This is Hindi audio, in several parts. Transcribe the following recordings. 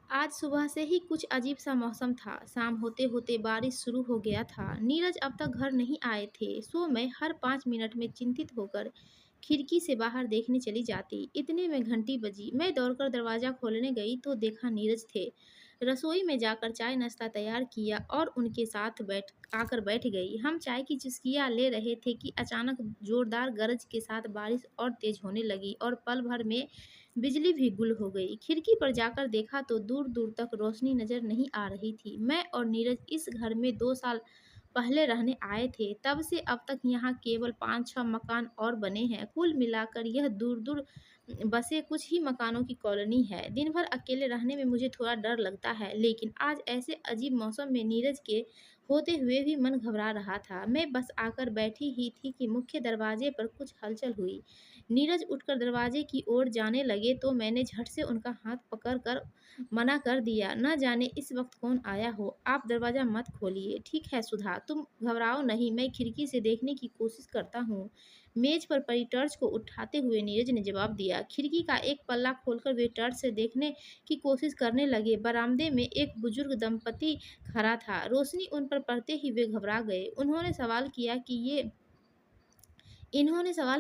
आज सुबह से ही कुछ अजीब सा मौसम था। शाम होते होते बारिश शुरू हो गया था। नीरज अब तक घर नहीं आए थे, सो मैं हर 5 मिनट में चिंतित होकर खिड़की से बाहर देखने चली जाती। इतने में घंटी बजी। मैं दौड़कर दरवाज़ा खोलने गई तो देखा नीरज थे। रसोई में जाकर चाय नाश्ता तैयार किया और उनके साथ बैठ गई। हम चाय की चुस्कियाँ ले रहे थे कि अचानक जोरदार गरज के साथ बारिश और तेज होने लगी और पल भर में बिजली भी गुल हो गई। खिड़की पर जाकर देखा तो दूर दूर तक रोशनी नजर नहीं आ रही थी। मैं और नीरज इस घर में 2 साल पहले रहने आए थे। तब से अब तक यहाँ केवल 5-6 मकान और बने हैं। कुल मिलाकर यह दूर दूर बसे कुछ ही मकानों की कॉलोनी है। दिन भर अकेले रहने में मुझे थोड़ा डर लगता है, लेकिन आज ऐसे अजीब मौसम में नीरज के होते हुए भी मन घबरा रहा था। मैं बस आकर बैठी ही थी कि मुख्य दरवाजे पर कुछ हलचल हुई। नीरज उठकर दरवाजे की ओर जाने लगे तो मैंने झट से उनका हाथ पकड़कर मना कर दिया। न जाने इस वक्त कौन आया हो। आप दरवाज़ा मत खोलिए। ठीक है सुधा, तुम घबराओ नहीं, मैं खिड़की से देखने की कोशिश करता हूँ। मेज पर पड़ी टॉर्च को उठाते हुए नीरज ने जवाब दिया। खिड़की का एक पल्ला खोलकर वे टॉर्च से देखने की कोशिश करने लगे। बरामदे में एक बुजुर्ग दंपति खड़ा था। रोशनी उन पर पड़ते ही वे घबरा गए। इन्होंने सवाल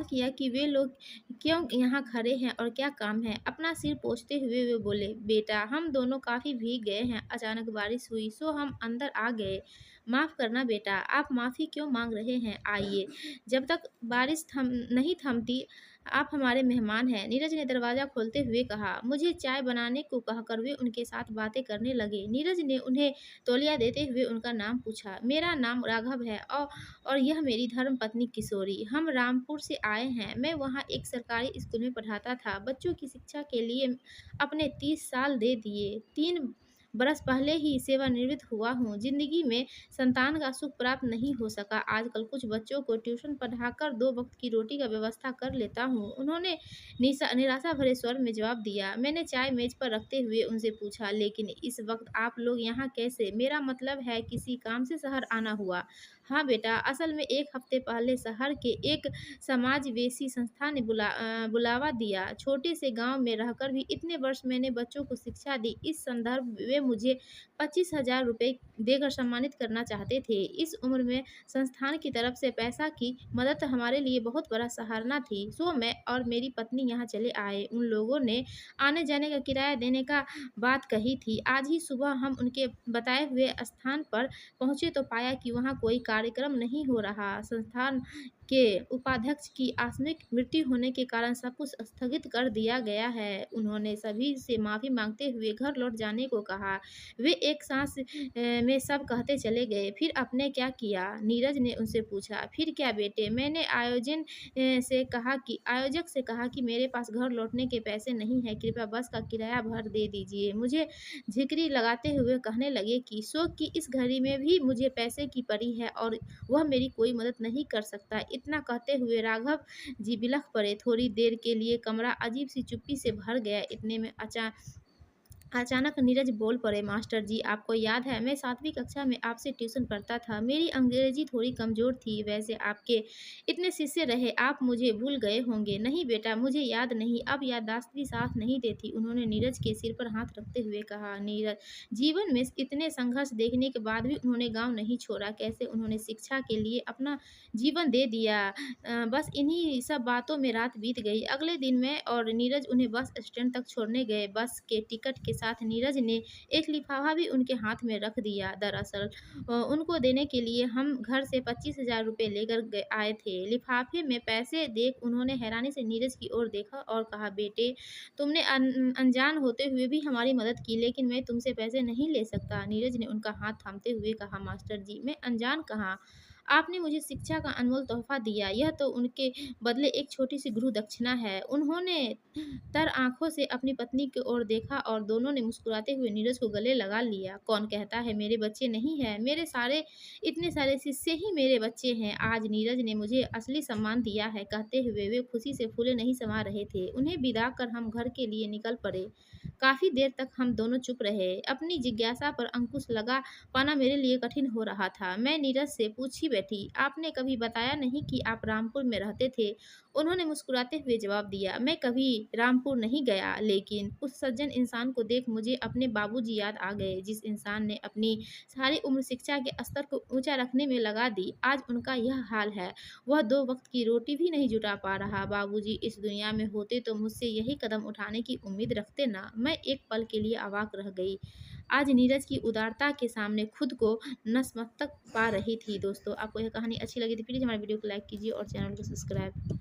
किया कि वे लोग क्यों यहाँ खड़े हैं और क्या काम है। अपना सिर पोंछते हुए वे बोले, बेटा हम दोनों काफ़ी भीग गए हैं, अचानक बारिश हुई सो हम अंदर आ गए। माफ़ करना बेटा, आप माफ़ी क्यों मांग रहे हैं। आइए, जब तक बारिश नहीं थमती आप हमारे मेहमान हैं। नीरज ने दरवाज़ा खोलते हुए कहा। मुझे चाय बनाने को कहकर वे उनके साथ बातें करने लगे। नीरज ने उन्हें तौलिया देते हुए उनका नाम पूछा। मेरा नाम राघव है और यह मेरी धर्मपत्नी किशोरी। हम रामपुर से आए हैं। मैं वहाँ एक सरकारी स्कूल में पढ़ाता था। बच्चों की शिक्षा के लिए अपने 30 साल दे दिए। 3 बरस पहले ही सेवानिवृत्त हुआ हूँ। जिंदगी में संतान का सुख प्राप्त नहीं हो सका। आजकल कुछ बच्चों को ट्यूशन पढ़ाकर 2 वक्त की रोटी का व्यवस्था कर लेता हूँ। उन्होंने निराशा भरे स्वर में जवाब दिया। मैंने चाय मेज पर रखते हुए उनसे पूछा, लेकिन इस वक्त आप लोग यहाँ कैसे। मेरा मतलब है किसी काम से शहर आना हुआ। हाँ बेटा, असल में 1 हफ्ते पहले शहर के एक समाजसेवी संस्था ने बुलावा दिया। छोटे से गांव में रहकर भी इतने वर्ष मैंने बच्चों को शिक्षा दी। इस संदर्भ वे मुझे 25,000 रुपये देकर सम्मानित करना चाहते थे। इस उम्र में संस्थान की तरफ से पैसा की मदद हमारे लिए बहुत बड़ा सहारा थी। सो मैं और मेरी पत्नी यहाँ चले आए। उन लोगों ने आने जाने का किराया देने का बात कही थी। आज ही सुबह हम उनके बताए हुए स्थान पर पहुँचे तो पाया कि वहाँ कोई कार्यक्रम नहीं हो रहा। संस्थान के उपाध्यक्ष की आकस्मिक मृत्यु होने के कारण सब कुछ स्थगित कर दिया गया है। उन्होंने सभी से माफ़ी मांगते हुए घर लौट जाने को कहा। वे एक सांस में सब कहते चले गए। फिर आपने क्या किया? नीरज ने उनसे पूछा। फिर क्या बेटे, मैंने आयोजक से कहा कि मेरे पास घर लौटने के पैसे नहीं हैं, कृपया बस का किराया भर दे दीजिए। मुझे झिकरी लगाते हुए कहने लगे कि शोक की इस घड़ी में भी मुझे पैसे की पड़ी है और वह मेरी कोई मदद नहीं कर सकता। इतना कहते हुए राघव जी बिलख पड़े। थोड़ी देर के लिए कमरा अजीब सी चुप्पी से भर गया। इतने में अचानक नीरज बोल पड़े, मास्टर जी आपको याद है मैं 7वीं कक्षा में आपसे ट्यूशन पढ़ता था। मेरी अंग्रेजी थोड़ी कमज़ोर थी। वैसे आपके इतने शिष्य रहे, आप मुझे भूल गए होंगे। नहीं बेटा, मुझे याद नहीं। अब याददाश्त भी साथ नहीं देती। उन्होंने नीरज के सिर पर हाथ रखते हुए कहा। नीरज जीवन में इतने संघर्ष देखने के बाद भी उन्होंने गाँव नहीं छोड़ा। कैसे उन्होंने शिक्षा के लिए अपना जीवन दे दिया। बस इन्हीं सब बातों में रात बीत गई। अगले दिन मैं और नीरज उन्हें बस स्टैंड तक छोड़ने गए। बस के टिकट के साथ नीरज ने एक लिफाफा भी उनके हाथ में रख दिया। दरअसल उनको देने के लिए हम घर से 25,000 रुपये लेकर आए थे। लिफाफे में पैसे देख उन्होंने हैरानी से नीरज की ओर देखा और कहा, बेटे तुमने अनजान होते हुए भी हमारी मदद की, लेकिन मैं तुमसे पैसे नहीं ले सकता। नीरज ने उनका हाथ थामते हुए कहा, मास्टर जी मैं अनजान कहाँ। आपने मुझे शिक्षा का अनमोल तोहफ़ा दिया, यह तो उनके बदले एक छोटी-सी गुरु दक्षिणा है। उन्होंने तर आँखों से अपनी पत्नी की ओर देखा और दोनों ने मुस्कुराते हुए नीरज को गले लगा लिया। कौन कहता है मेरे बच्चे नहीं हैं? इतने सारे शिष्य ही मेरे बच्चे हैं। आज नीरज ने मुझे असली सम्मान दिया है, कहते हुए वे खुशी से फूले नहीं समा रहे थे। उन्हें विदा कर हम घर के लिए निकल पड़े। काफ़ी देर तक हम दोनों चुप रहे। अपनी जिज्ञासा पर अंकुश लगा पाना मेरे लिए कठिन हो रहा था। मैं नीरज से पूछ ही बैठी, आपने कभी बताया नहीं कि आप रामपुर में रहते थे? उन्होंने मुस्कुराते हुए जवाब दिया, मैं कभी रामपुर नहीं गया, लेकिन उस सज्जन इंसान को देख मुझे अपने बाबूजी याद आ गए, जिस इंसान ने अपनी सारी उम्र शिक्षा के स्तर को ऊंचा रखने में लगा दी। आज उनका यह हाल है, वह 2 वक्त की रोटी भी नहीं जुटा पा रहा। बाबूजी इस दुनिया में होते तो मुझसे यही कदम उठाने की उम्मीद रखते ना। मैं एक पल के लिए अवाक रह गई। आज नीरज की उदारता के सामने खुद को नतमस्तक पा रही थी। दोस्तों, आपको यह कहानी अच्छी लगी तो प्लीज़ हमारे वीडियो को लाइक कीजिए और चैनल को सब्सक्राइब